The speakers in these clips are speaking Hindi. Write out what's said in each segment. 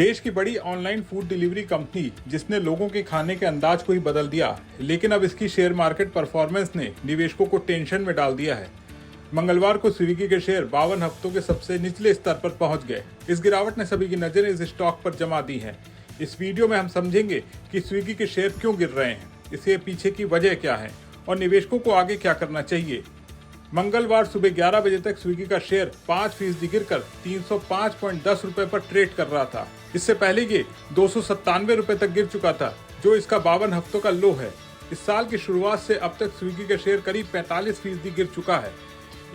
देश की बड़ी ऑनलाइन फूड डिलीवरी कंपनी जिसने लोगों के खाने के अंदाज को ही बदल दिया, लेकिन अब इसकी शेयर मार्केट परफॉर्मेंस ने निवेशकों को टेंशन में डाल दिया है। मंगलवार को स्विगी के शेयर 52 हफ्तों के सबसे निचले स्तर पर पहुंच गए। इस गिरावट ने सभी की नजरें इस स्टॉक पर जमा दी हैं। इस वीडियो में हम समझेंगे कि स्विगी के शेयर क्यों गिर रहे हैं, इसके पीछे की वजह क्या है और निवेशकों को आगे क्या करना चाहिए। मंगलवार सुबह 11 बजे तक स्विगी का शेयर 5% गिरकर 305.10 रुपए पर ट्रेड कर रहा था। इससे पहले ये 297 रुपए तक गिर चुका था, जो इसका 52 हफ्तों का लो है। इस साल की शुरुआत से अब तक स्विगी का शेयर करीब 45% गिर चुका है।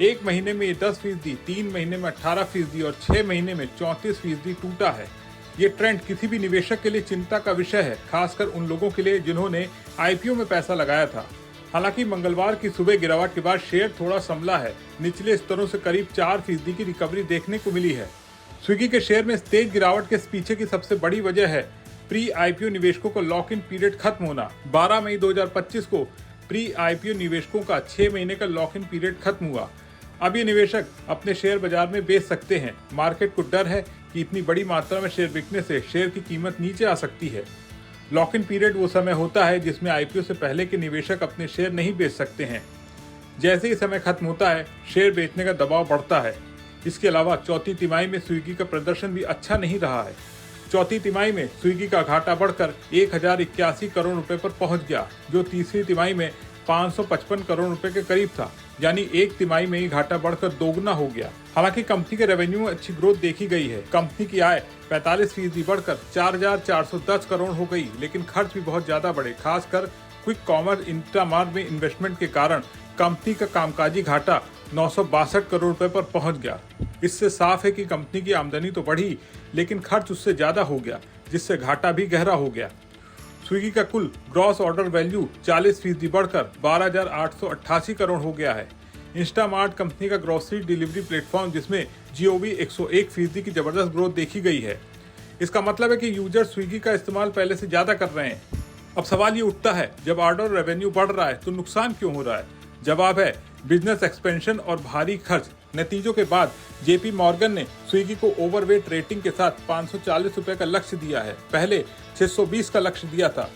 एक महीने में ये 10%, 3 महीने में 18% और 6 महीने में 34% टूटा है। ये ट्रेंड किसी भी निवेशक के लिए चिंता का विषय है, खासकर उन लोगों के लिए जिन्होंने आईपीओ में पैसा लगाया था। हालांकि मंगलवार की सुबह गिरावट के बाद शेयर थोड़ा संभला है। निचले स्तरों से करीब 4% की रिकवरी देखने को मिली है। स्विगी के शेयर में तेज गिरावट के पीछे की सबसे बड़ी वजह है प्री आईपीओ निवेशकों का लॉक इन पीरियड खत्म होना। 12 मई 2025 को प्री आईपीओ निवेशकों का 6 महीने का लॉक इन पीरियड खत्म हुआ। अब ये निवेशक अपने शेयर बाजार में बेच सकते हैं। मार्केट को डर है कि इतनी बड़ी मात्रा में शेयर बिकने से शेयर की कीमत नीचे आ सकती है। लॉक इन पीरियड वो समय होता है जिसमें आईपीओ से पहले के निवेशक अपने शेयर नहीं बेच सकते हैं। जैसे ही समय खत्म होता है, शेयर बेचने का दबाव बढ़ता है। इसके अलावा चौथी तिमाही में स्विगी का प्रदर्शन भी अच्छा नहीं रहा है। चौथी तिमाही में स्विगी का घाटा बढ़कर 1081 करोड़ रुपए पर पहुंच गया, जो तीसरी तिमाही में 555 करोड़ रुपए के करीब था। यानी एक तिमाही में ही घाटा बढ़कर दोगुना हो गया। हालांकि कंपनी के रेवेन्यू में अच्छी ग्रोथ देखी गई है। कंपनी की आय 45% बढ़कर 4,410 करोड़ हो गई, लेकिन खर्च भी बहुत ज्यादा बढ़े। खासकर क्विक कॉमर्स इंस्टामार्ट में इन्वेस्टमेंट के कारण कंपनी का कामकाजी घाटा 962 करोड़ रुपए पर पहुंच गया। इससे साफ है कि कंपनी की आमदनी तो बढ़ी, लेकिन खर्च उससे ज्यादा हो गया, जिससे घाटा भी गहरा हो गया। स्विगी का कुल ग्रॉस ऑर्डर वैल्यू 40% बढ़कर 12,888 करोड़ हो गया है। इंस्टामार्ट कंपनी का ग्रोसरी डिलीवरी प्लेटफॉर्म जिसमें जीओवी 101% की जबरदस्त ग्रोथ देखी गई है। इसका मतलब है कि यूजर स्विगी का इस्तेमाल पहले से ज्यादा कर रहे हैं। अब सवाल ये उठता है, जब ऑर्डर रेवेन्यू बढ़ रहा है तो नुकसान क्यों हो रहा है? जवाब है बिजनेस एक्सपेंशन और भारी खर्च। नतीजों के बाद जेपी मॉर्गन ने स्विगी को ओवरवेट रेटिंग के साथ 540 रुपए का लक्ष्य दिया है। पहले 620 का लक्ष्य दिया था।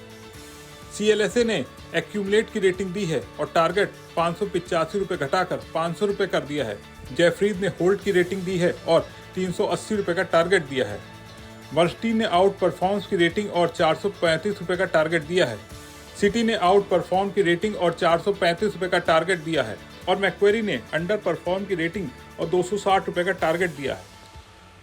सीएलएसए ने एक्यूमुलेट की रेटिंग दी है और टारगेट 585 रुपए घटाकर 500 रुपए कर दिया है। जेफरीज ने होल्ड की रेटिंग दी है और 380 रुपए का टारगेट दिया है। वर्स्टी ने आउट परफॉर्म्स की रेटिंग और 435 रुपए का टारगेट दिया है। सिटी ने आउट परफॉर्म की रेटिंग और 435 रुपए का टारगेट दिया है और मैक्वेरी ने अंडर परफॉर्म की रेटिंग और 260 रुपए का टारगेट दिया है।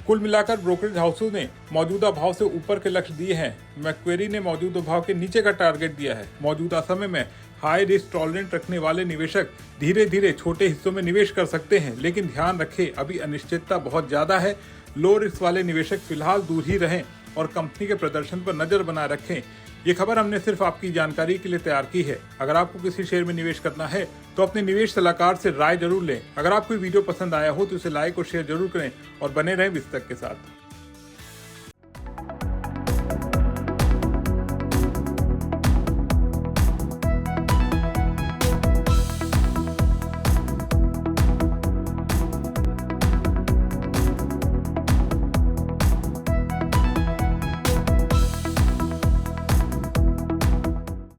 कुल मिलाकर ब्रोकरेज हाउसेज ने मौजूदा भाव से ऊपर के लक्ष्य दिए हैं। मैक्वेरी ने मौजूदा भाव के नीचे का टारगेट दिया है। मौजूदा समय में हाई रिस्क टॉलरेंट रखने वाले निवेशक धीरे धीरे छोटे हिस्सों में निवेश कर सकते हैं, लेकिन ध्यान रखें अभी अनिश्चितता बहुत ज्यादा है। लो रिस्क वाले निवेशक फिलहाल दूर ही रहें और कंपनी के प्रदर्शन पर नजर बनाए रखें। ये खबर हमने सिर्फ आपकी जानकारी के लिए तैयार की है। अगर आपको किसी शेयर में निवेश करना है तो अपने निवेश सलाहकार से राय जरूर लें। अगर आपको वीडियो पसंद आया हो तो इसे लाइक और शेयर जरूर करें और बने रहें विस्तक के साथ।